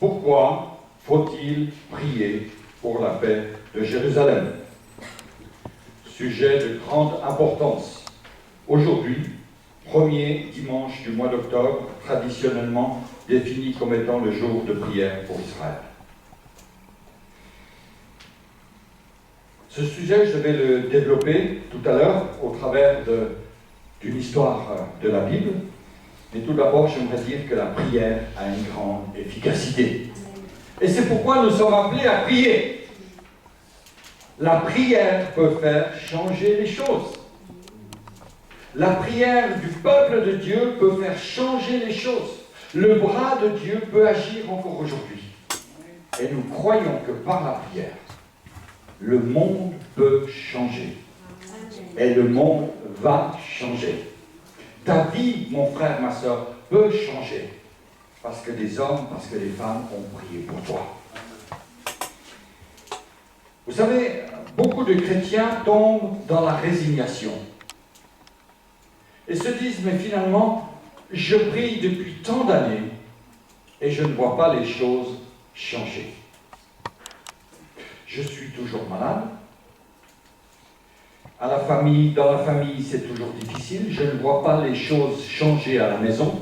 Pourquoi faut-il prier pour la paix de Jérusalem? Sujet de grande importance. Aujourd'hui, premier dimanche du mois d'octobre, traditionnellement défini comme étant le jour de prière pour Israël. Ce sujet, je vais le développer tout à l'heure au travers d'une histoire de la Bible. Mais tout d'abord, j'aimerais dire que la prière a une grande efficacité. Et c'est pourquoi nous sommes appelés à prier. La prière peut faire changer les choses. La prière du peuple de Dieu peut faire changer les choses. Le bras de Dieu peut agir encore aujourd'hui. Et nous croyons que par la prière, le monde peut changer. Et le monde va changer. Ta vie, mon frère, ma soeur, peut changer. Parce que des hommes, parce que des femmes ont prié pour toi. Vous savez, beaucoup de chrétiens tombent dans la résignation. Et se disent, mais finalement, je prie depuis tant d'années et je ne vois pas les choses changer. Je suis toujours malade. Dans la famille, c'est toujours difficile. Je ne vois pas les choses changer à la maison.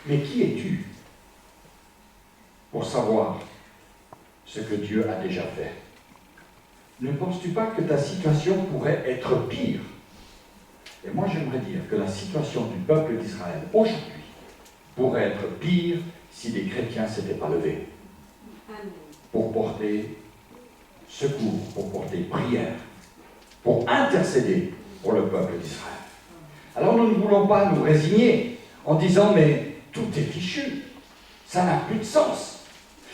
Mais qui es-tu pour savoir ce que Dieu a déjà fait? Ne penses-tu pas que ta situation pourrait être pire? Et moi, j'aimerais dire que la situation du peuple d'Israël aujourd'hui pourrait être pire si les chrétiens ne s'étaient pas levés pour porter secours, pour porter prière, pour intercéder pour le peuple d'Israël. Alors nous ne voulons pas nous résigner en disant, mais tout est fichu, ça n'a plus de sens.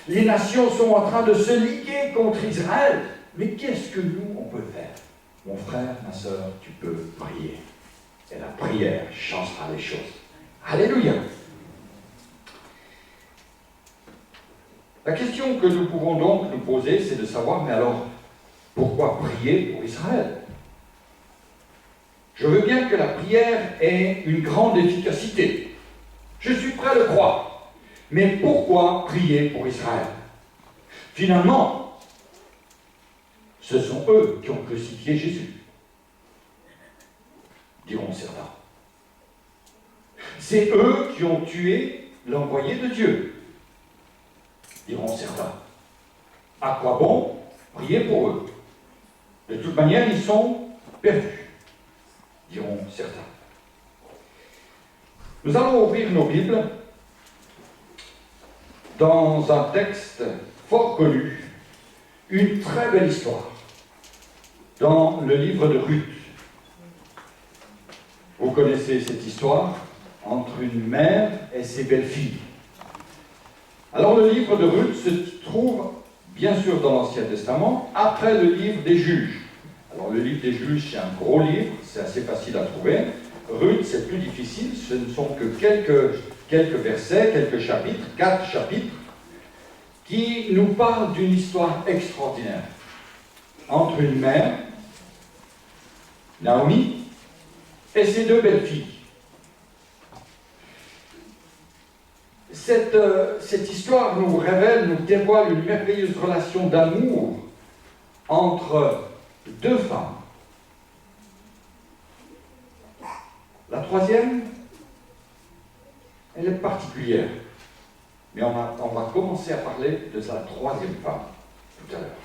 Les nations sont en train de se liguer contre Israël, mais qu'est-ce que nous, on peut faire? Mon frère, ma soeur, tu peux prier. Et la prière changera les choses. Alléluia! La question que nous pouvons donc nous poser, c'est de savoir, mais alors, pourquoi prier pour Israël? Je veux bien que la prière ait une grande efficacité. Je suis prêt à le croire. Mais pourquoi prier pour Israël? Finalement, ce sont eux qui ont crucifié Jésus, diront certains. C'est eux qui ont tué l'envoyé de Dieu, diront certains. À quoi bon prier pour eux? De toute manière, ils sont perdus, diront certains. Nous allons ouvrir nos Bibles dans un texte fort connu, une très belle histoire, dans le livre de Ruth. Vous connaissez cette histoire entre une mère et ses belles-filles. Alors le livre de Ruth se trouve bien sûr dans l'Ancien Testament, après le livre des Juges. Alors le livre des Juges, c'est un gros livre, c'est assez facile à trouver. Ruth, c'est plus difficile, ce ne sont que quelques versets, quelques chapitres, 4 chapitres, qui nous parlent d'une histoire extraordinaire. Entre une mère, Naomi, et ses deux belles-filles. Cette histoire nous révèle, nous dévoile une merveilleuse relation d'amour entre deux femmes. La troisième, elle est particulière. Mais on va commencer à parler de sa troisième femme tout à l'heure.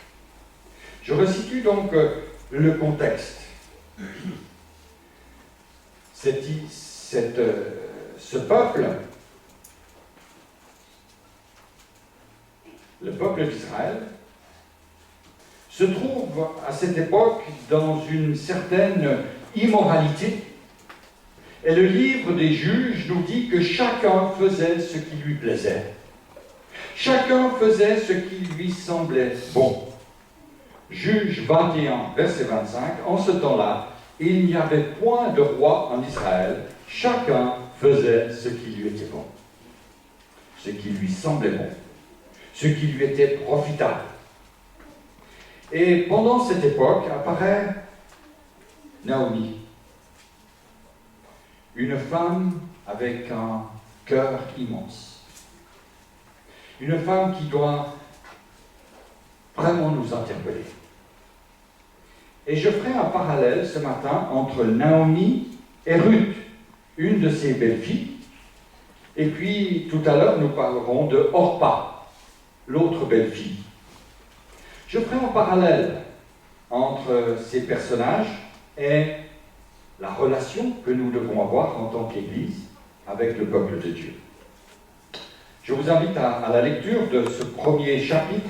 Je resitue donc le contexte. Ce peuple, le peuple d'Israël, se trouve à cette époque dans une certaine immoralité. Et le livre des Juges nous dit que chacun faisait ce qui lui plaisait. Chacun faisait ce qui lui semblait bon. Juge 21, verset 25, en ce temps-là, il n'y avait point de roi en Israël. Chacun faisait ce qui lui était bon, ce qui lui semblait bon, ce qui lui était profitable. Et pendant cette époque apparaît Naomi, une femme avec un cœur immense, Une femme qui doit vraiment nous interpeller. Et je ferai un parallèle ce matin entre Naomi et Ruth, une de ses belles-filles. Et puis, tout à l'heure, nous parlerons de Orpa, l'autre belle-fille. Je ferai un parallèle entre ces personnages et la relation que nous devons avoir en tant qu'Église avec le peuple de Dieu. Je vous invite à la lecture de ce premier chapitre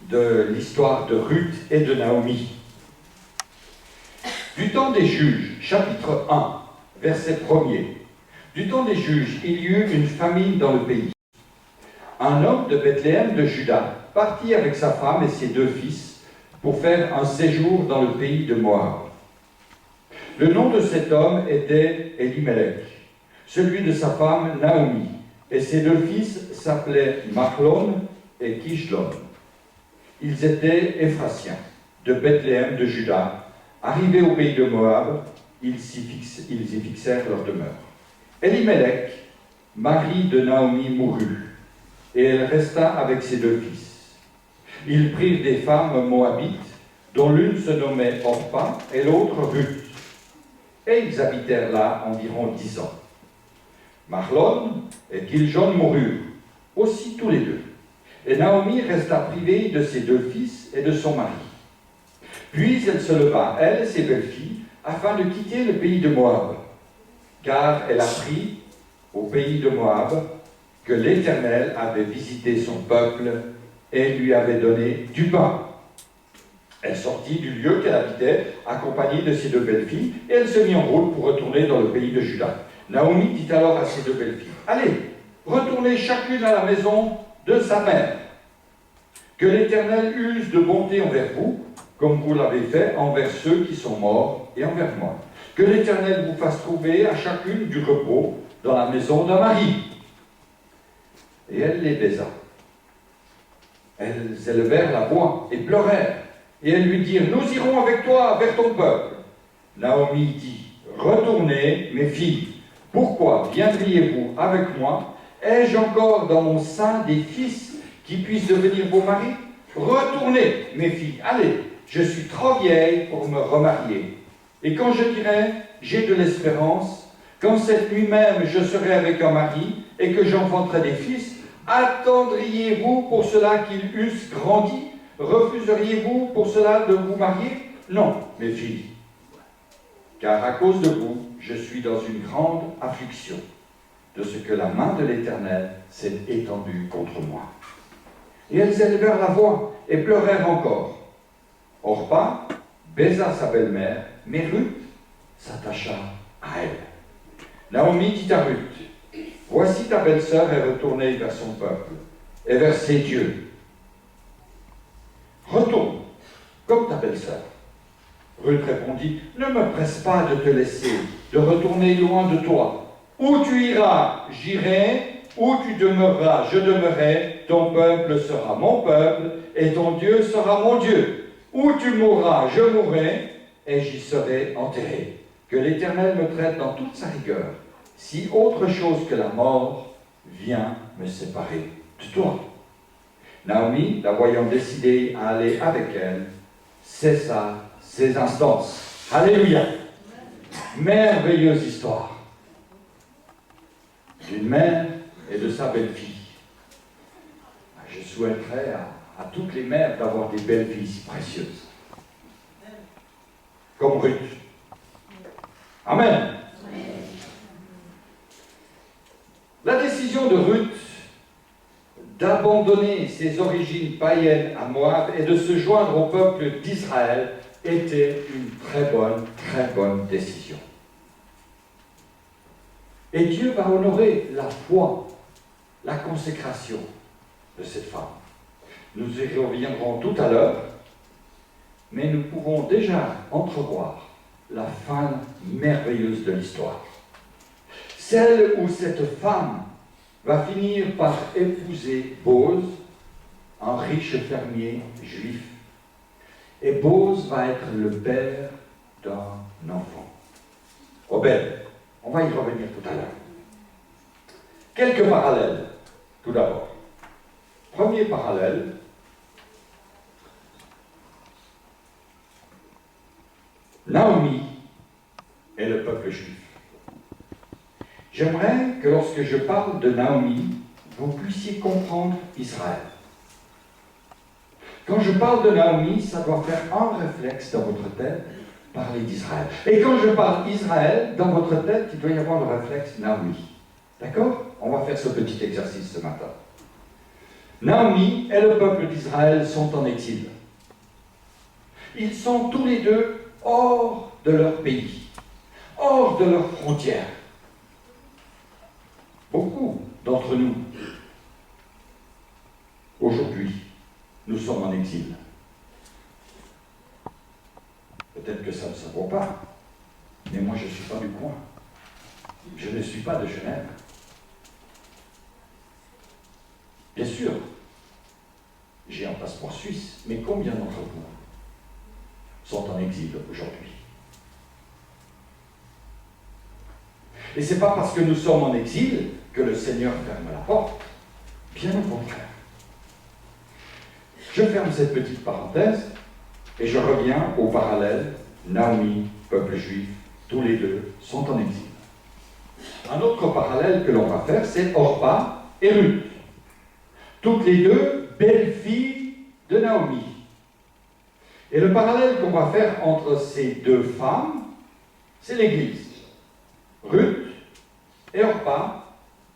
de l'histoire de Ruth et de Naomi. Du temps des juges, chapitre 1, verset 1er. Du temps des juges, il y eut une famine dans le pays. Un homme de Bethléem de Juda partit avec sa femme et ses 2 fils pour faire un séjour dans le pays de Moab. Le nom de cet homme était Elimelech, celui de sa femme Naomi, et ses 2 fils s'appelaient Machlon et Kishlon. Ils étaient Éphrasiens, de Bethléem de Juda. Arrivés au pays de Moab, ils y fixèrent leur demeure. Elimelech, mari de Naomi, mourut, et elle resta avec ses 2 fils. Ils prirent des femmes moabites, dont l'une se nommait Orpa et l'autre Ruth, et ils habitèrent là environ 10 ans. Machlon et Kiljon moururent, aussi tous les 2, et Naomi resta privée de ses 2 fils et de son mari. Puis elle se leva, elle et ses belles-filles, afin de quitter le pays de Moab, car elle apprit au pays de Moab que l'Éternel avait visité son peuple et lui avait donné du pain. Elle sortit du lieu qu'elle habitait, accompagnée de ses 2 belles-filles, et elle se mit en route pour retourner dans le pays de Juda. Naomi dit alors à ses 2 belles-filles, « Allez, retournez chacune à la maison de sa mère. Que l'Éternel use de bonté envers vous, comme vous l'avez fait envers ceux qui sont morts et envers moi. Que l'Éternel vous fasse trouver à chacune du repos dans la maison d'un mari. » Et elle les baisa. Elles élevèrent la voix et pleurèrent. Et elles lui dirent, « Nous irons avec toi vers ton peuple. » Naomi dit, « Retournez, mes filles. Pourquoi viendriez-vous avec moi? Ai-je encore dans mon sein des fils qui puissent devenir vos maris? Retournez, mes filles, allez, je suis trop vieille pour me remarier. Et quand je dirai, j'ai de l'espérance, quand cette nuit même je serai avec un mari et que j'enfanterai des fils, attendriez-vous pour cela qu'ils eussent grandi? Refuseriez-vous pour cela de vous marier? Non, mes filles, car à cause de vous, je suis dans une grande affliction de ce que la main de l'Éternel s'est étendue contre moi. Et elles élevèrent la voix et pleurèrent encore. Orpa baisa sa belle-mère, mais Ruth s'attacha à elle. Naomi dit à Ruth, « Voici ta belle-sœur est retournée vers son peuple et vers ses dieux. Retourne, comme ta belle-sœur. » Ruth répondit, « Ne me presse pas de te laisser, de retourner loin de toi. Où tu iras, j'irai, où tu demeureras, je demeurerai, ton peuple sera mon peuple, et ton Dieu sera mon Dieu. Où tu mourras, je mourrai, et j'y serai enterré. Que l'Éternel me traite dans toute sa rigueur, si autre chose que la mort vient me séparer de toi. » Naomi, la voyant décidée à aller avec elle, cessa ses instances. Alléluia! Merveilleuse histoire d'une mère et de sa belle-fille. Je souhaiterais à toutes les mères d'avoir des belles-filles si précieuses. Comme Ruth. Amen. La décision de Ruth d'abandonner ses origines païennes à Moab et de se joindre au peuple d'Israël était une très bonne décision. Et Dieu va honorer la foi, la consécration de cette femme. Nous y reviendrons tout à l'heure, mais nous pouvons déjà entrevoir la fin merveilleuse de l'histoire. Celle où cette femme va finir par épouser Boz, un riche fermier juif. Et Boz va être le père d'un enfant. Obed. On va y revenir tout à l'heure. Quelques parallèles, tout d'abord. Premier parallèle, Naomi et le peuple juif. J'aimerais que lorsque je parle de Naomi, vous puissiez comprendre Israël. Quand je parle de Naomi, ça doit faire un réflexe dans votre tête, parler d'Israël. Et quand je parle Israël, dans votre tête, il doit y avoir le réflexe Naomi. D'accord? On va faire ce petit exercice ce matin. Naomi et le peuple d'Israël sont en exil. Ils sont tous les deux hors de leur pays, hors de leurs frontières. Beaucoup d'entre nous, aujourd'hui, nous sommes en exil. Peut-être que ça ne se voit pas, mais moi je ne suis pas du coin. Je ne suis pas de Genève. Bien sûr, j'ai un passeport suisse, mais combien d'entre vous sont en exil aujourd'hui? Et ce n'est pas parce que nous sommes en exil que le Seigneur ferme la porte. Bien au contraire. Je ferme cette petite parenthèse et je reviens au parallèle. Naomi, peuple juif, tous les deux sont en exil. Un autre parallèle que l'on va faire, c'est Orpa et Ruth. Toutes les deux belles-filles de Naomi. Et le parallèle qu'on va faire entre ces deux femmes, c'est l'Église. Ruth et Orpa,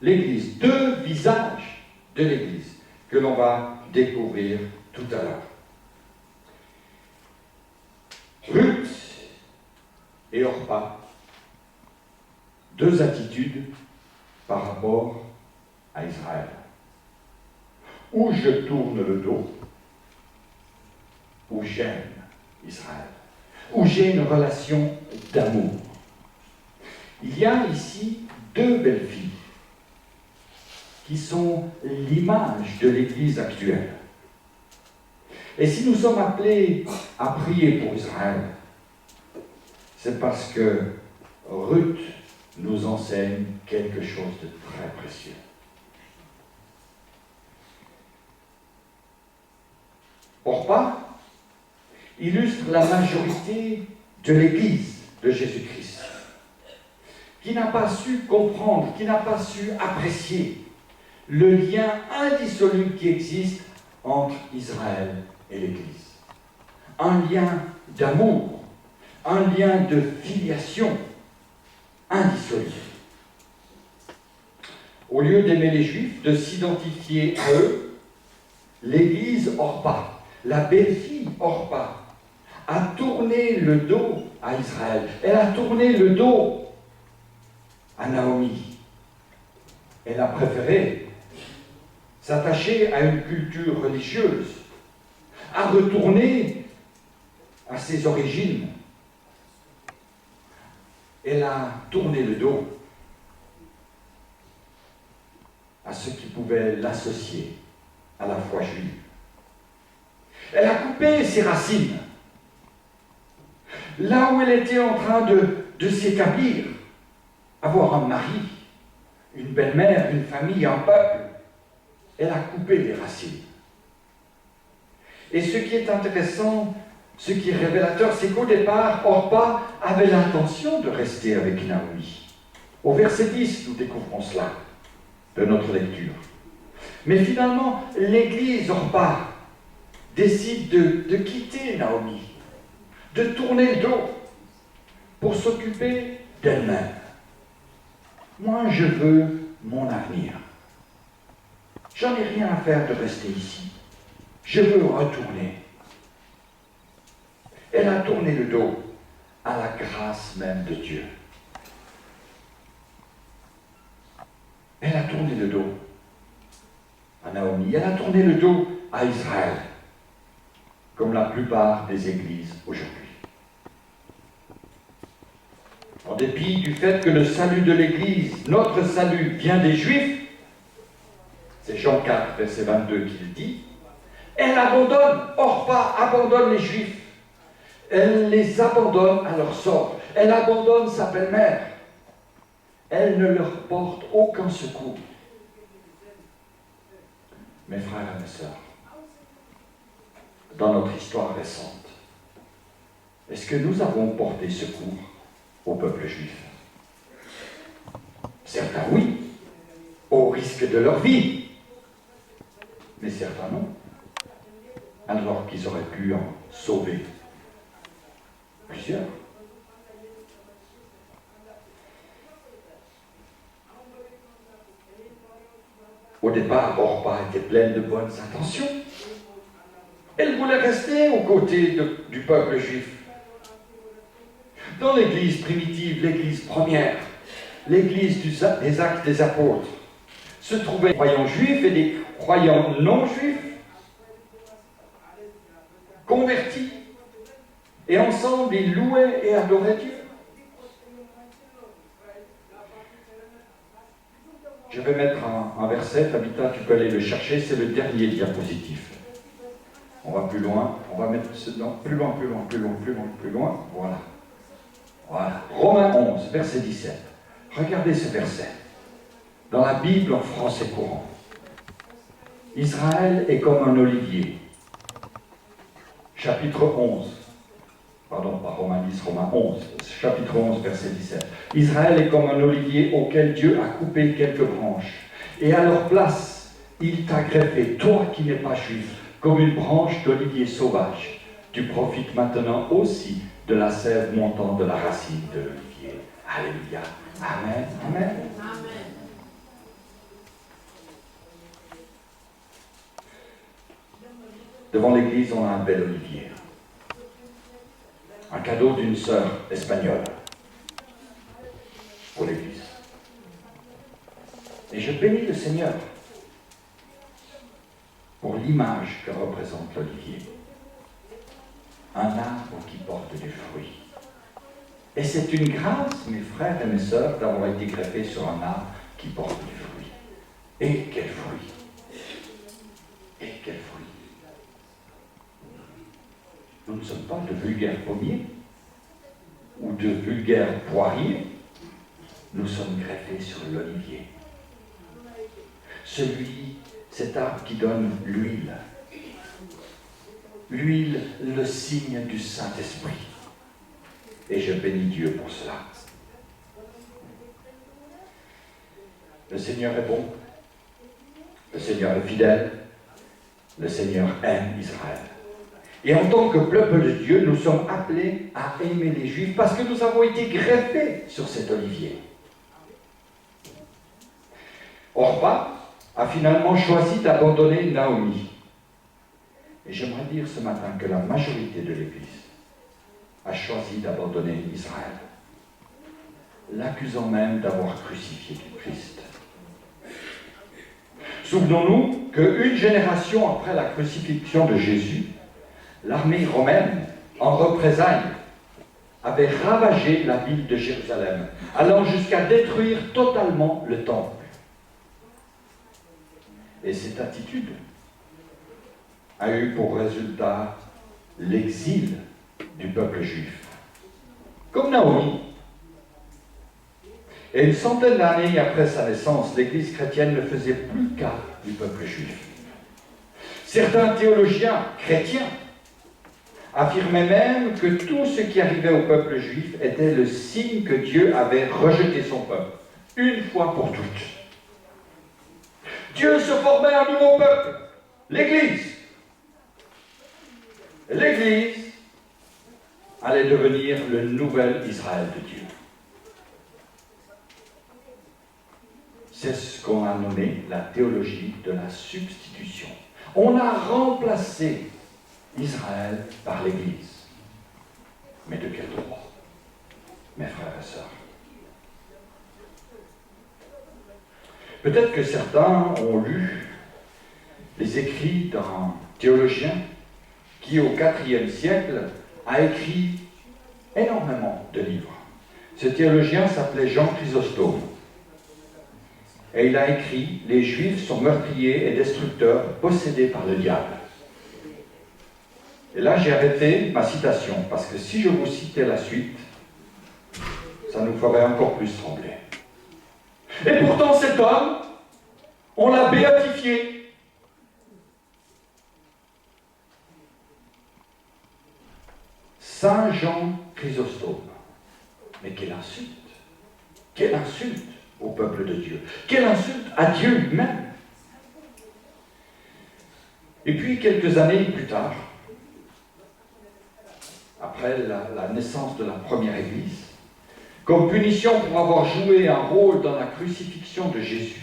l'Église. Deux visages de l'Église que l'on va découvrir tout à l'heure. Ruth et Orpa, deux attitudes par rapport à Israël. Ou je tourne le dos, ou j'aime Israël, ou j'ai une relation d'amour. Il y a ici deux belles filles qui sont l'image de l'Église actuelle. Et si nous sommes appelés à prier pour Israël, c'est parce que Ruth nous enseigne quelque chose de très précieux. Orpa illustre la majorité de l'Église de Jésus-Christ, qui n'a pas su comprendre, qui n'a pas su apprécier le lien indissoluble qui existe entre Israël et l'Église. Un lien d'amour, un lien de filiation indissoluble. Au lieu d'aimer les Juifs, de s'identifier à eux, l'Église Orpa, la belle-fille Orpa, a tourné le dos à Israël. Elle a tourné le dos à Naomi. Elle a préféré s'attacher à une culture religieuse, à retourner à ses origines. Elle a tourné le dos à ce qui pouvait l'associer à la foi juive. Elle a coupé ses racines. Là où elle était en train de s'établir, avoir un mari, une belle-mère, une famille, un peuple, elle a coupé les racines. Et ce qui est intéressant, ce qui est révélateur, c'est qu'au départ, Orpa avait l'intention de rester avec Naomi. Au verset 10, nous découvrons cela de notre lecture. Mais finalement, l'Église Orpa décide de quitter Naomi, de tourner le dos pour s'occuper d'elle-même. Moi, je veux mon avenir. J'en ai rien à faire de rester ici. Je veux retourner. Elle a tourné le dos à la grâce même de Dieu. Elle a tourné le dos à Naomi. Elle a tourné le dos à Israël, comme la plupart des églises aujourd'hui. En dépit du fait que le salut de l'Église, notre salut, vient des Juifs, c'est Jean 4, verset 22 qui le dit, elle abandonne, Orpa abandonne les Juifs. Elle les abandonne à leur sort. Elle abandonne sa belle-mère. Elle ne leur porte aucun secours. Mes frères et mes sœurs, dans notre histoire récente, est-ce que nous avons porté secours au peuple juif? Certains oui, au risque de leur vie, mais certains non, alors qu'ils auraient pu en sauver plusieurs. Au départ, Orpa était pleine de bonnes intentions. Elle voulait rester aux côtés du peuple juif. Dans l'Église primitive, l'Église première, l'Église des Actes des Apôtres, se trouvaient des croyants juifs et des croyants non juifs, convertis, et ensemble ils louaient et adoraient Dieu. Je vais mettre un verset, Tabitha, tu peux aller le chercher, c'est le dernier diapositif. On va plus loin, on va mettre plus loin, voilà. Voilà. Romains 11, verset 17. Regardez ce verset. Dans la Bible en français courant. Israël est comme un olivier. Chapitre 11. Pardon, pas Romains 10, Romains 11. Chapitre 11, verset 17. Israël est comme un olivier auquel Dieu a coupé quelques branches. Et à leur place, il t'a greffé, toi qui n'es pas juif, comme une branche d'olivier sauvage. Tu profites maintenant aussi de la sève montant de la racine de l'olivier. Alléluia. Amen. Amen. Amen. Devant l'église, on a un bel olivier. Un cadeau d'une sœur espagnole pour l'église. Et je bénis le Seigneur pour l'image que représente l'olivier. Un arbre qui porte des fruits. Et c'est une grâce, mes frères et mes sœurs, d'avoir été greffés sur un arbre qui porte des fruits. Et quels fruits! Et quels fruits! Nous ne sommes pas de vulgaires pommiers ou de vulgaires poiriers. Nous sommes greffés sur l'olivier. Cet arbre qui donne l'huile. L'huile, le signe du Saint-Esprit. Et je bénis Dieu pour cela. Le Seigneur est bon. Le Seigneur est fidèle. Le Seigneur aime Israël. Et en tant que peuple de Dieu, nous sommes appelés à aimer les Juifs parce que nous avons été greffés sur cet olivier. Orpa a finalement choisi d'abandonner Naomi. Et j'aimerais dire ce matin que la majorité de l'Église a choisi d'abandonner Israël, l'accusant même d'avoir crucifié le Christ. Souvenons-nous qu'une génération après la crucifixion de Jésus, l'armée romaine, en représailles, avait ravagé la ville de Jérusalem, allant jusqu'à détruire totalement le temple. Et cette attitude a eu pour résultat l'exil du peuple juif. Comme Naomi. Et une centaine d'années après sa naissance, l'Église chrétienne ne faisait plus cas du peuple juif. Certains théologiens chrétiens affirmaient même que tout ce qui arrivait au peuple juif était le signe que Dieu avait rejeté son peuple, une fois pour toutes. Dieu se formait un nouveau peuple, l'Église. L'Église allait devenir le nouvel Israël de Dieu. C'est ce qu'on a nommé la théologie de la substitution. On a remplacé Israël par l'Église. Mais de quel droit, mes frères et sœurs? Peut-être que certains ont lu les écrits d'un théologien qui, au IVe siècle, a écrit énormément de livres. Ce théologien s'appelait Jean Chrysostome. Et il a écrit « Les Juifs sont meurtriers et destructeurs, possédés par le diable ». Et là, j'ai arrêté ma citation, parce que si je vous citais la suite, ça nous ferait encore plus trembler. Et pourtant, cet homme, on l'a béatifié. Saint Jean Chrysostome. Mais quelle insulte! Quelle insulte au peuple de Dieu! Quelle insulte à Dieu lui-même! Et puis, quelques années plus tard, après la naissance de la première Église, comme punition pour avoir joué un rôle dans la crucifixion de Jésus,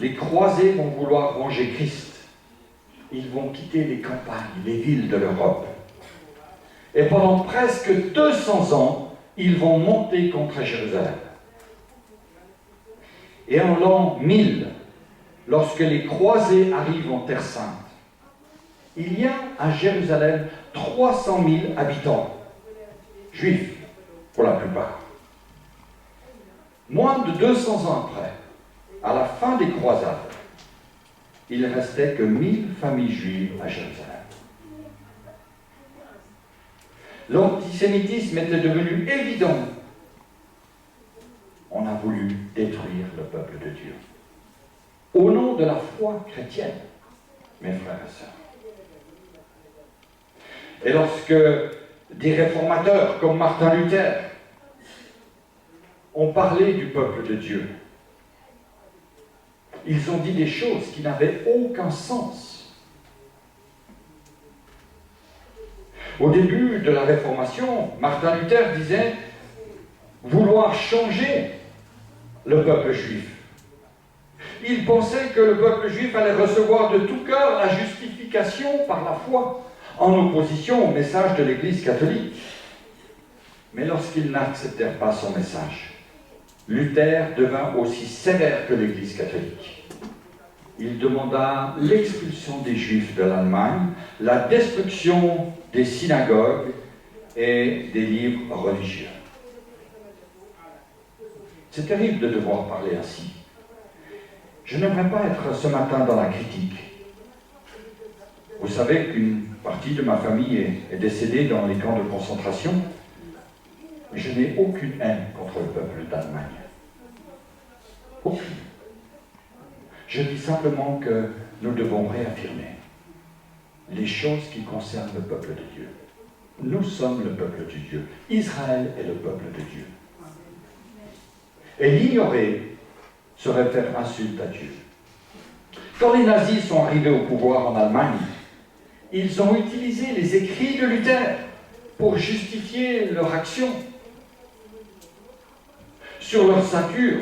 les croisés vont vouloir venger Christ. Ils vont quitter les campagnes, les villes de l'Europe. Et pendant presque 200 ans, ils vont monter contre Jérusalem. Et en l'an 1000, lorsque les croisés arrivent en Terre Sainte, il y a à Jérusalem 300 000 habitants, juifs pour la plupart. Moins de 200 ans après, à la fin des croisades, il ne restait que 1000 familles juives à Jérusalem. L'antisémitisme était devenu évident. On a voulu détruire le peuple de Dieu. Au nom de la foi chrétienne, mes frères et sœurs. Et lorsque des réformateurs comme Martin Luther ont parlé du peuple de Dieu, ils ont dit des choses qui n'avaient aucun sens. Au début de la Réformation, Martin Luther disait vouloir changer le peuple juif. Il pensait que le peuple juif allait recevoir de tout cœur la justification par la foi, en opposition au message de l'Église catholique. Mais lorsqu'ils n'acceptèrent pas son message, Luther devint aussi sévère que l'Église catholique. Il demanda l'expulsion des Juifs de l'Allemagne, la destruction des synagogues et des livres religieux. C'est terrible de devoir parler ainsi. Je n'aimerais pas être ce matin dans la critique. Vous savez qu'une partie de ma famille est décédée dans les camps de concentration. Je n'ai aucune haine contre le peuple d'Allemagne. Aucune. Je dis simplement que nous devons réaffirmer les choses qui concernent le peuple de Dieu. Nous sommes le peuple de Dieu. Israël est le peuple de Dieu. Et l'ignorer serait faire insulte à Dieu. Quand les nazis sont arrivés au pouvoir en Allemagne, ils ont utilisé les écrits de Luther pour justifier leur action. Sur leur ceinture,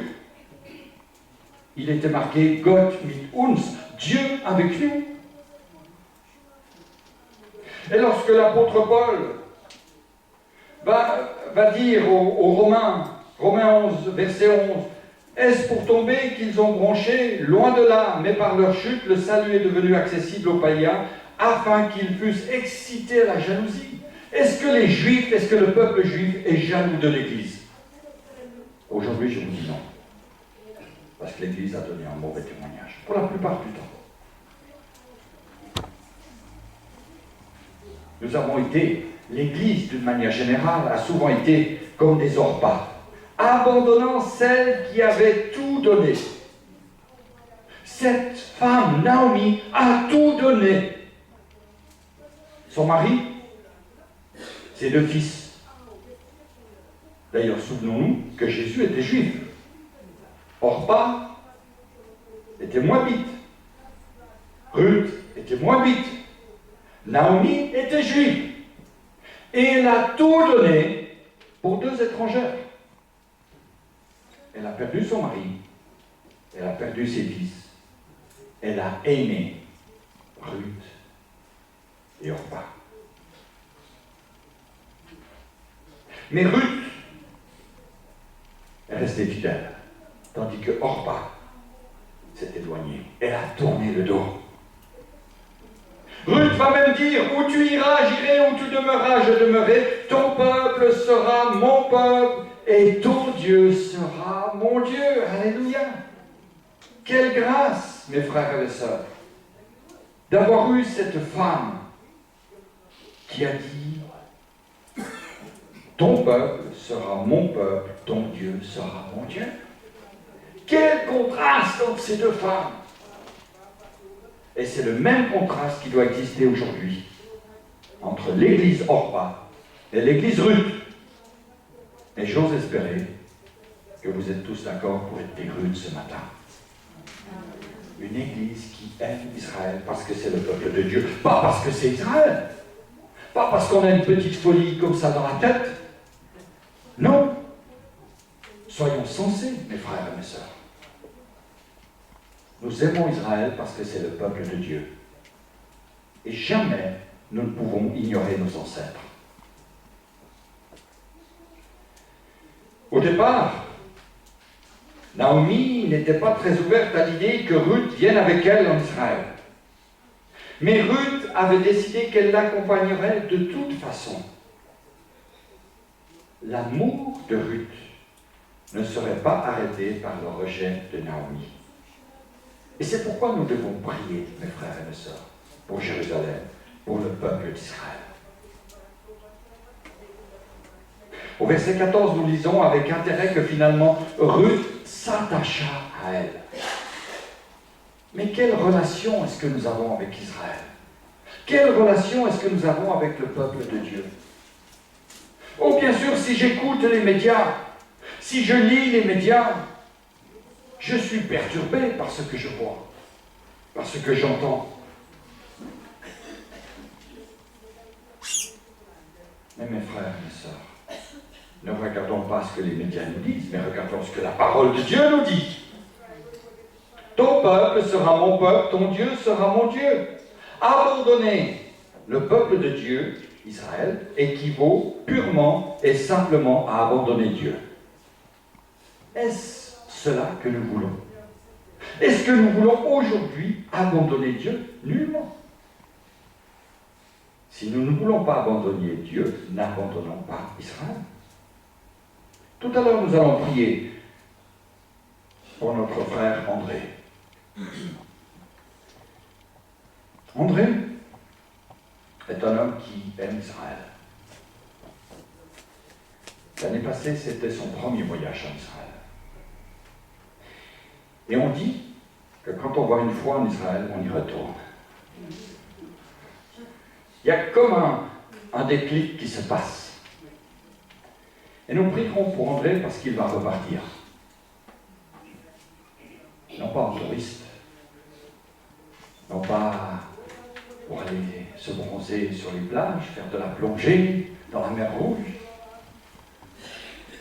il était marqué « Gott mit uns », Dieu avec nous. Et lorsque l'apôtre Paul va dire aux Romains, Romains 11, verset 11, « Est-ce pour tomber qu'ils ont bronché? Loin de là, mais par leur chute, le salut est devenu accessible aux païens, afin qu'ils fussent excités à la jalousie. » Est-ce que les Juifs, est-ce que le peuple juif est jaloux de l'Église? Aujourd'hui, je vous dis non. Parce que l'Église a donné un mauvais témoignage, pour la plupart du temps. Nous avons été, l'Église d'une manière générale, a souvent été comme des Orpas, abandonnant celle qui avait tout donné. Cette femme, Naomi, a tout donné. Son mari, ses 2 fils. D'ailleurs, souvenons-nous que Jésus était juif. Orpa était moabite. Ruth était moabite. Naomi était juive. Et elle a tout donné pour 2 étrangères. Elle a perdu son mari. Elle a perdu ses fils. Elle a aimé Ruth et Orpa. Mais Ruth est restée fidèle, tandis que Orpa s'est éloignée. Elle a tourné le dos. Ruth va même dire, où tu iras, j'irai, où tu demeureras, je demeurerai. Ton peuple sera mon peuple et ton Dieu sera mon Dieu. Alléluia. Quelle grâce, mes frères et sœurs, d'avoir eu cette femme qui a dit, ton peuple sera mon peuple, ton Dieu sera mon Dieu. Quel contraste entre ces 2 femmes! Et c'est le même contraste qui doit exister aujourd'hui entre l'Église Orpa et l'église Ruth. Et j'ose espérer que vous êtes tous d'accord pour être des Ruth ce matin. Une église qui aime Israël parce que c'est le peuple de Dieu, pas parce que c'est Israël, pas parce qu'on a une petite folie comme ça dans la tête. Non. Soyons sensés, mes frères et mes sœurs. Nous aimons Israël parce que c'est le peuple de Dieu. Et jamais nous ne pouvons ignorer nos ancêtres. Au départ, Naomi n'était pas très ouverte à l'idée que Ruth vienne avec elle en Israël. Mais Ruth avait décidé qu'elle l'accompagnerait de toute façon. L'amour de Ruth ne serait pas arrêté par le rejet de Naomi. Et c'est pourquoi nous devons prier, mes frères et mes sœurs, pour Jérusalem, pour le peuple d'Israël. Au verset 14, nous lisons avec intérêt que finalement, Ruth s'attacha à elle. Mais quelle relation est-ce que nous avons avec Israël? Quelle relation est-ce que nous avons avec le peuple de Dieu? Oh, bien sûr, si j'écoute les médias, si je lis les médias, je suis perturbé par ce que je vois, par ce que j'entends. Mais mes frères et mes sœurs, ne regardons pas ce que les médias nous disent, mais regardons ce que la parole de Dieu nous dit. Ton peuple sera mon peuple, ton Dieu sera mon Dieu. Abandonner le peuple de Dieu, Israël, équivaut purement et simplement à abandonner Dieu. Est-ce cela que nous voulons? Est-ce que nous voulons aujourd'hui abandonner Dieu? Nullement. Si nous ne voulons pas abandonner Dieu, n'abandonnons pas Israël. Tout à l'heure, nous allons prier pour notre frère André. André est un homme qui aime Israël. L'année passée, c'était son premier voyage en Israël. Et on dit que quand on va une fois en Israël, on y retourne. Il y a comme un déclic qui se passe. Et nous prierons pour André parce qu'il va repartir. Non pas en touriste, non pas pour aller se bronzer sur les plages, faire de la plongée dans la mer Rouge,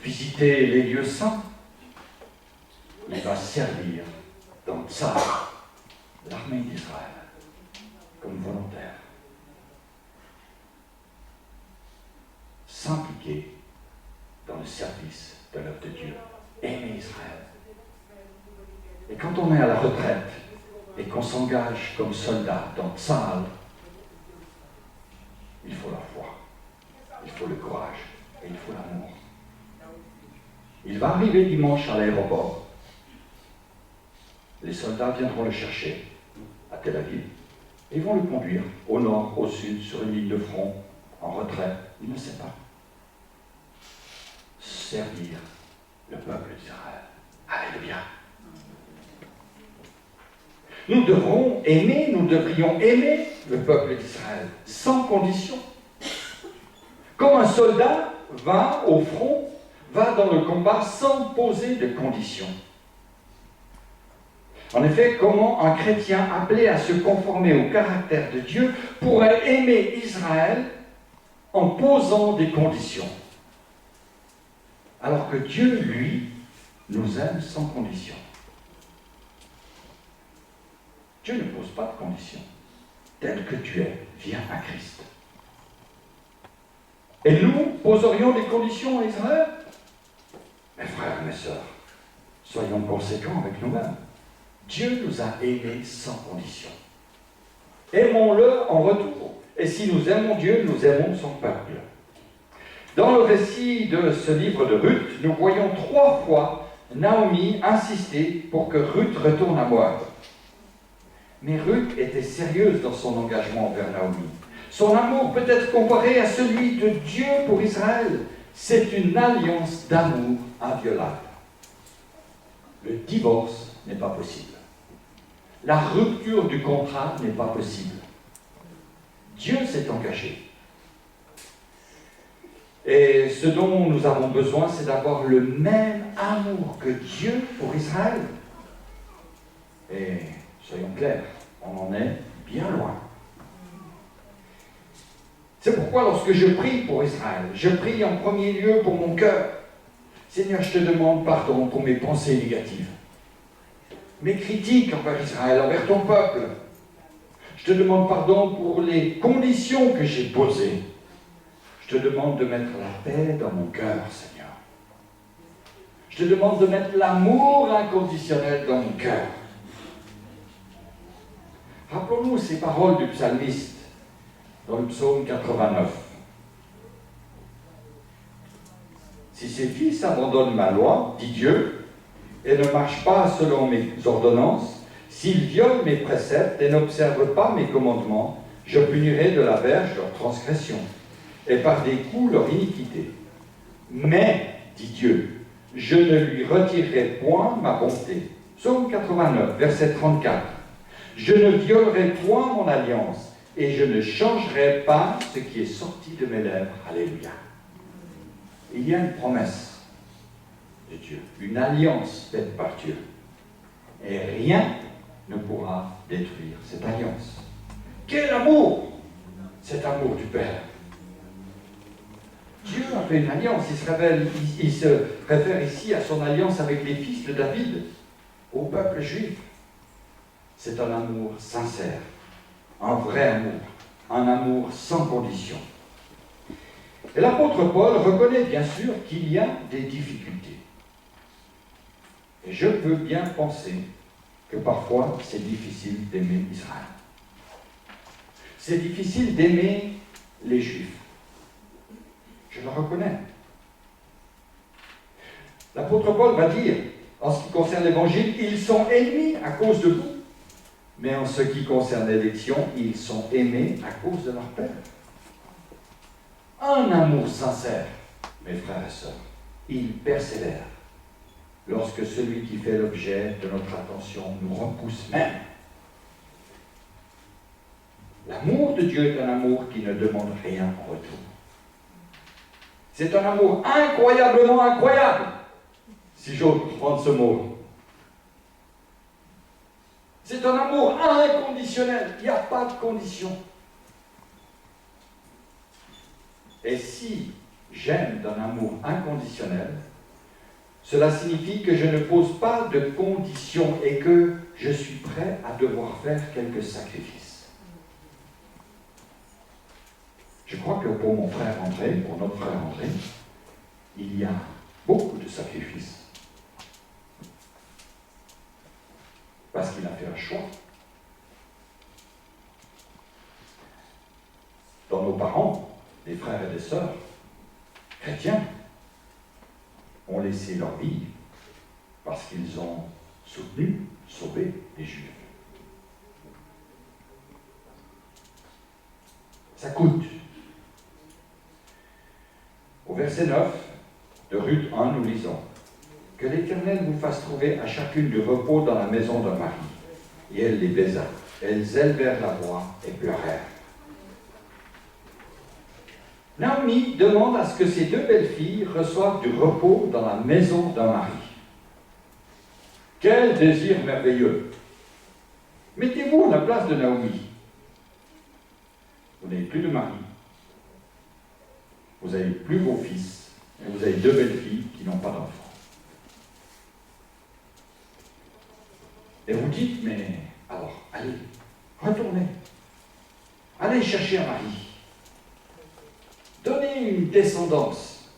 visiter les lieux saints. Il va servir dans Tsar, l'armée d'Israël, comme volontaire. S'impliquer dans le service de l'œuvre de Dieu. Aimer Israël. Et quand on est à la retraite et qu'on s'engage comme soldat dans Tsahal, il faut la foi, il faut le courage et il faut l'amour. Il va arriver dimanche à l'aéroport. Les soldats viendront le chercher à Tel Aviv et ils vont le conduire au nord, au sud, sur une ligne de front, en retrait. Il ne sait pas. Servir le peuple d'Israël. Alléluia. Nous devrions aimer le peuple d'Israël, sans condition. Comme un soldat va au front, va dans le combat sans poser de conditions. En effet, comment un chrétien appelé à se conformer au caractère de Dieu pourrait aimer Israël en posant des conditions? Alors que Dieu, lui, nous aime sans condition. Dieu ne pose pas de conditions. Tel que tu es, viens à Christ. Et nous poserions des conditions à Israël? Mes frères et mes sœurs, soyons conséquents avec nous-mêmes. Dieu nous a aimés sans condition. Aimons-le en retour. Et si nous aimons Dieu, nous aimons son peuple. Dans le récit de ce livre de Ruth, nous voyons 3 fois Naomi insister pour que Ruth retourne à Moab. Mais Ruth était sérieuse dans son engagement envers Naomi. Son amour peut être comparé à celui de Dieu pour Israël. C'est une alliance d'amour inviolable. Le divorce n'est pas possible. La rupture du contrat n'est pas possible. Dieu s'est engagé. Et ce dont nous avons besoin, c'est d'avoir le même amour que Dieu pour Israël. Et soyons clairs, on en est bien loin. C'est pourquoi lorsque je prie pour Israël, je prie en premier lieu pour mon cœur. Seigneur, je te demande pardon pour mes pensées négatives, mes critiques envers Israël, envers ton peuple. Je te demande pardon pour les conditions que j'ai posées. Je te demande de mettre la paix dans mon cœur, Seigneur. Je te demande de mettre l'amour inconditionnel dans mon cœur. Rappelons-nous ces paroles du psalmiste dans le psaume 89. Si ses fils abandonnent ma loi, dit Dieu, et ne marchent pas selon mes ordonnances, s'ils violent mes préceptes et n'observent pas mes commandements, je punirai de la verge leur transgression, et par des coups leur iniquité. Mais, dit Dieu, je ne lui retirerai point ma bonté. Psaume 89, verset 34. Je ne violerai point mon alliance, et je ne changerai pas ce qui est sorti de mes lèvres. Alléluia. Il y a une promesse de Dieu, une alliance faite par Dieu. Et rien ne pourra détruire cette alliance. Quel amour! Cet amour du Père. Dieu a fait une alliance. Il se réfère ici à son alliance avec les fils de David, au peuple juif. C'est un amour sincère, un vrai amour, un amour sans condition. Et l'apôtre Paul reconnaît bien sûr qu'il y a des difficultés. Et je peux bien penser que parfois c'est difficile d'aimer Israël. C'est difficile d'aimer les Juifs. Je le reconnais. L'apôtre Paul va dire, en ce qui concerne l'Évangile, ils sont ennemis à cause de vous. Mais en ce qui concerne l'élection, ils sont aimés à cause de leur Père. Un amour sincère, mes frères et sœurs, il persévère lorsque celui qui fait l'objet de notre attention nous repousse même. L'amour de Dieu est un amour qui ne demande rien en retour. C'est un amour incroyablement incroyable, si j'ose prendre ce mot. C'est un amour inconditionnel, il n'y a pas de condition. Et si j'aime d'un amour inconditionnel, cela signifie que je ne pose pas de conditions et que je suis prêt à devoir faire quelques sacrifices. Je crois que pour mon frère André, pour notre frère André, il y a beaucoup de sacrifices. Parce qu'il a fait un choix. Dans nos parents, des frères et des sœurs, chrétiens, ont laissé leur vie parce qu'ils ont soutenu, sauvé les Juifs. Ça coûte. Au verset 9 de Ruth 1, nous lisons « Que l'Éternel vous fasse trouver à chacune du repos dans la maison d'un mari. » Et elle les baisa. Elles élevèrent la voix et pleurèrent. Naomi demande à ce que ces deux belles filles reçoivent du repos dans la maison d'un mari. Quel désir merveilleux! Mettez-vous à la place de Naomi. Vous n'avez plus de mari. Vous n'avez plus vos fils. Et vous avez deux belles filles qui n'ont pas d'enfants. Et vous dites, mais alors, allez, retournez. Allez chercher un mari. Donnez une descendance.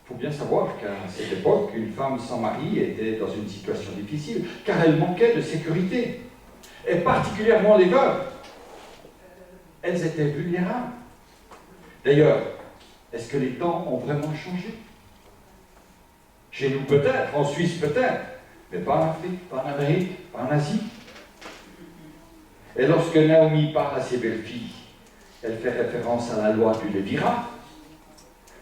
Il faut bien savoir qu'à cette époque, une femme sans mari était dans une situation difficile, car elle manquait de sécurité. Et particulièrement les veuves. Elles étaient vulnérables. D'ailleurs, est-ce que les temps ont vraiment changé? Chez nous peut-être, en Suisse peut-être, mais pas en Afrique, pas en Amérique, pas en Asie. Et lorsque Naomi parle à ses belles-filles, elle fait référence à la loi du Lévirat,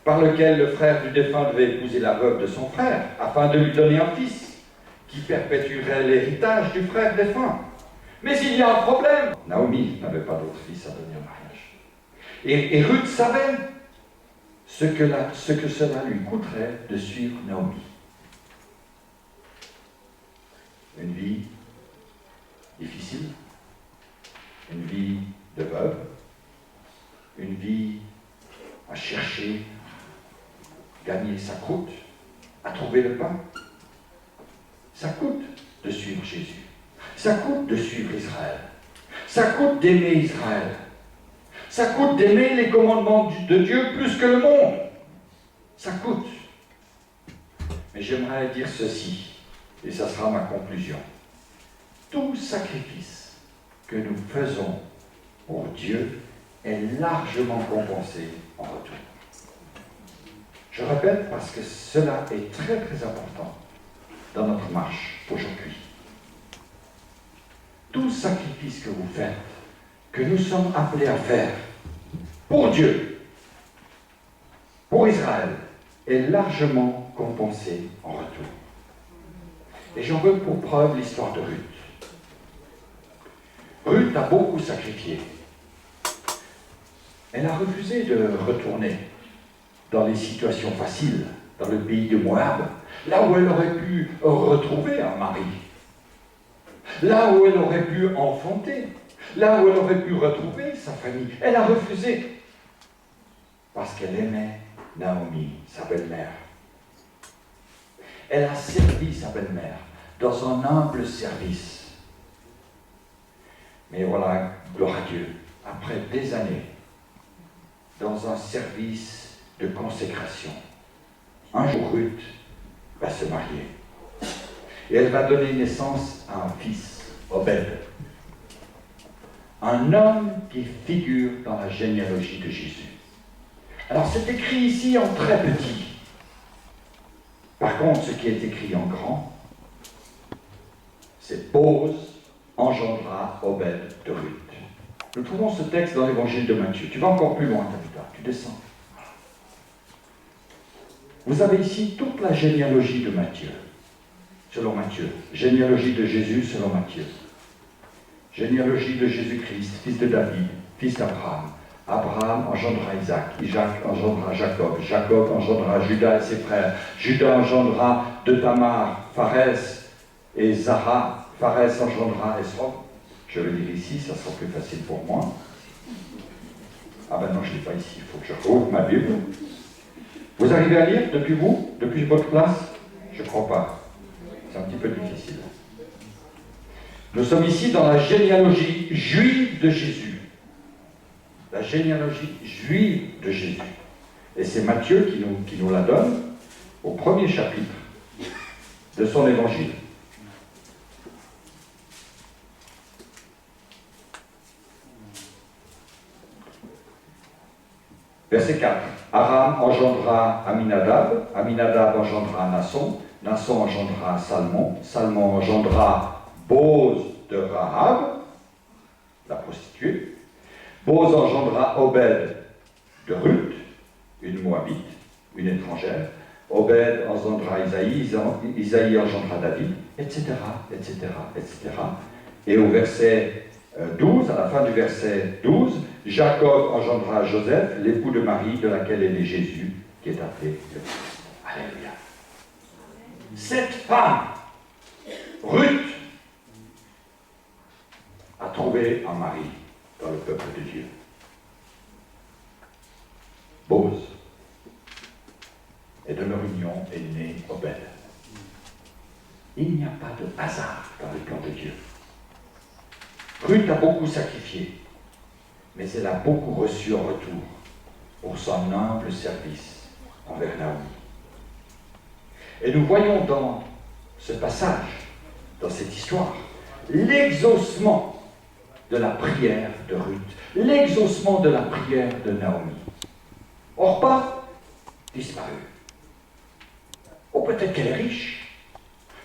par lequel le frère du défunt devait épouser la veuve de son frère, afin de lui donner un fils, qui perpétuerait l'héritage du frère défunt. Mais il y a un problème. Naomi n'avait pas d'autre fils à donner au mariage. Et Ruth savait. ce que cela lui coûterait de suivre Naomi. Une vie difficile, une vie de veuve, une vie à chercher, gagner sa croûte, à trouver le pain. Ça coûte de suivre Jésus. Ça coûte de suivre Israël. Ça coûte d'aimer Israël. Ça coûte d'aimer les commandements de Dieu plus que le monde. Ça coûte. Mais j'aimerais dire ceci, et ça sera ma conclusion. Tout sacrifice que nous faisons pour Dieu est largement compensé en retour. Je répète parce que cela est très très important dans notre marche aujourd'hui. Tout sacrifice que vous faites, que nous sommes appelés à faire pour Dieu, pour Israël, est largement compensé en retour. Et j'en veux pour preuve l'histoire de Ruth. Ruth a beaucoup sacrifié. Elle a refusé de retourner dans les situations faciles, dans le pays de Moab, là où elle aurait pu retrouver un mari, là où elle aurait pu enfanter, là où elle aurait pu retrouver sa famille. Elle a refusé parce qu'elle aimait Naomi, sa belle-mère. Elle a servi sa belle-mère dans un humble service. Mais voilà, gloire à Dieu, après des années, dans un service de consécration, un jour Ruth va se marier. Et elle va donner naissance à un fils, Obed. Un homme qui figure dans la généalogie de Jésus. Alors c'est écrit ici en très petit. Par contre, ce qui est écrit en grand, c'est Boz engendra Obed de Ruth. Nous trouvons ce texte dans l'évangile de Matthieu. Tu vas encore plus loin, Tabitha, tu descends. Vous avez ici toute la généalogie de Matthieu, selon Matthieu. Généalogie de Jésus, selon Matthieu. Généalogie de Jésus-Christ, fils de David, fils d'Abraham. Abraham engendra Isaac, Isaac engendra Jacob, Jacob engendra Judas et ses frères, Judas engendra de Tamar, Pharès et Zara, Pharès engendra Esrom. Je vais le lire ici, ça sera plus facile pour moi. Ah ben non, je ne l'ai pas ici, il faut que je rouvre ma Bible. Vous arrivez à lire depuis votre place? Je ne crois pas. C'est un petit peu difficile. Nous sommes ici dans la généalogie juive de Jésus. La généalogie juive de Jésus. Et c'est Matthieu qui nous la donne au premier chapitre de son évangile. Verset 4. Aram engendra Aminadab, Aminadab engendra Nasson, Nasson engendra Salmon, Salmon engendra Boz de Rahab, la prostituée. Boz engendra Obed de Ruth, une Moabite, une étrangère. Obed engendra Isaïe, Isaïe engendra David, etc., etc., etc. Et au verset 12, à la fin du verset 12, Jacob engendra Joseph, l'époux de Marie, de laquelle est né Jésus, qui est appelé le Christ. Alléluia. Cette femme, Ruth, a trouvé un mari dans le peuple de Dieu. Boz. Et de leur union est né Obed. Il n'y a pas de hasard dans le plan de Dieu. Ruth a beaucoup sacrifié, mais elle a beaucoup reçu en retour pour son humble service envers Naomi. Et nous voyons dans ce passage, dans cette histoire, l'exaucement de la prière de Ruth, l'exaucement de la prière de Naomi. Orpa, disparu. Oh, peut-être qu'elle est riche,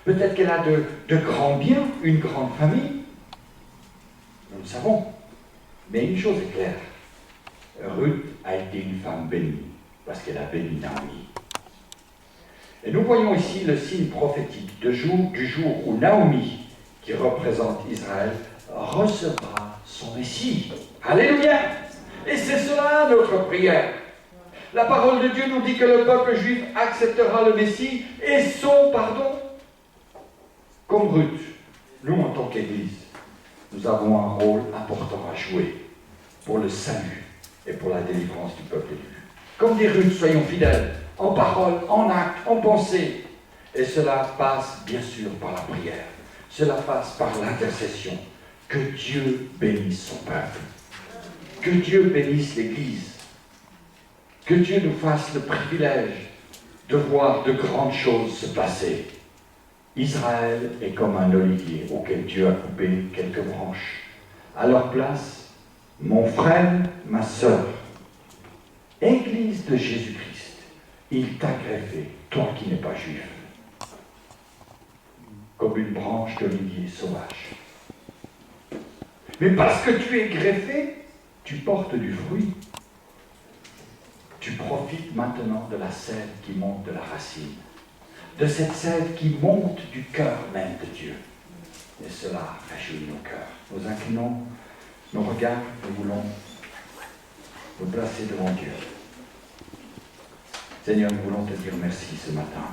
peut-être qu'elle a de grands biens, une grande famille. Nous le savons. Mais une chose est claire, Ruth a été une femme bénie, parce qu'elle a béni Naomi. Et nous voyons ici le signe prophétique du jour où Naomi, qui représente Israël, recevra son Messie. Alléluia! Et c'est cela notre prière. La parole de Dieu nous dit que le peuple juif acceptera le Messie et son pardon. Comme Ruth, nous en tant qu'Église, nous avons un rôle important à jouer pour le salut et pour la délivrance du peuple élu. Comme dit Ruth, soyons fidèles, en parole, en acte, en pensée. Et cela passe bien sûr par la prière. Cela passe par l'intercession. Que Dieu bénisse son peuple. Que Dieu bénisse l'Église. Que Dieu nous fasse le privilège de voir de grandes choses se passer. Israël est comme un olivier auquel Dieu a coupé quelques branches. À leur place, mon frère, ma sœur, Église de Jésus-Christ, il t'a greffé, toi qui n'es pas juif, comme une branche d'olivier sauvage. Mais parce que tu es greffé, tu portes du fruit. Tu profites maintenant de la sève qui monte de la racine, de cette sève qui monte du cœur même de Dieu. Et cela réjouit nos cœurs. Nous inclinons nos regards, nous voulons nous placer devant Dieu. Seigneur, nous voulons te dire merci ce matin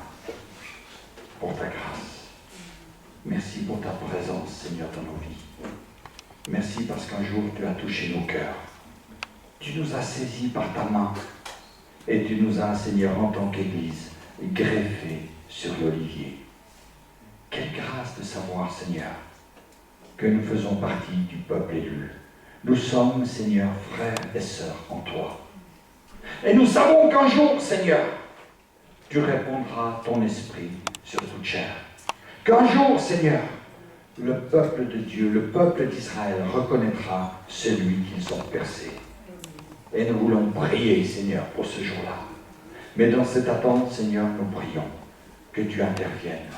pour ta grâce. Merci pour ta présence, Seigneur, dans nos vies. Merci parce qu'un jour tu as touché nos cœurs. Tu nous as saisis par ta main et tu nous as, Seigneur, en tant qu'Église, greffés sur l'olivier. Quelle grâce de savoir, Seigneur, que nous faisons partie du peuple élu. Nous sommes, Seigneur, frères et sœurs en toi. Et nous savons qu'un jour, Seigneur, tu répondras ton esprit sur toute chair. Qu'un jour, Seigneur, le peuple de Dieu, le peuple d'Israël reconnaîtra celui qu'ils ont percé. Et nous voulons prier, Seigneur, pour ce jour-là. Mais dans cette attente, Seigneur, nous prions que tu interviennes.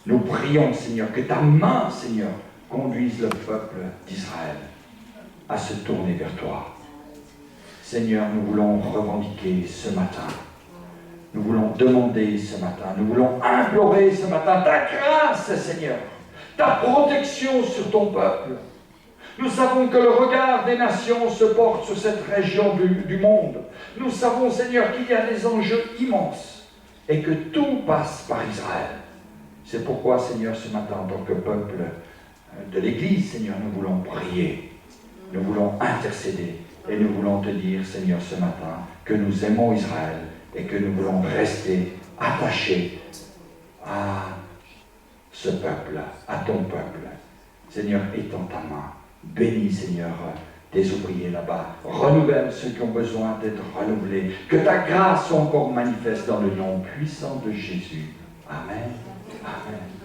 Nous prions, Seigneur, que ta main, Seigneur, conduise le peuple d'Israël à se tourner vers toi. Seigneur, nous voulons revendiquer ce matin. Nous voulons demander ce matin. Nous voulons implorer ce matin ta grâce, Seigneur. Ta protection sur ton peuple. Nous savons que le regard des nations se porte sur cette région du monde. Nous savons, Seigneur, qu'il y a des enjeux immenses et que tout passe par Israël. C'est pourquoi, Seigneur, ce matin, en tant que peuple de l'Église, Seigneur, nous voulons prier. Nous voulons intercéder et nous voulons te dire, Seigneur, ce matin, que nous aimons Israël et que nous voulons rester attachés à ce peuple, à ton peuple. Seigneur, étends ta main. Bénis, Seigneur, tes ouvriers là-bas. Renouvelle ceux qui ont besoin d'être renouvelés. Que ta grâce soit encore manifeste dans le nom puissant de Jésus. Amen. Amen.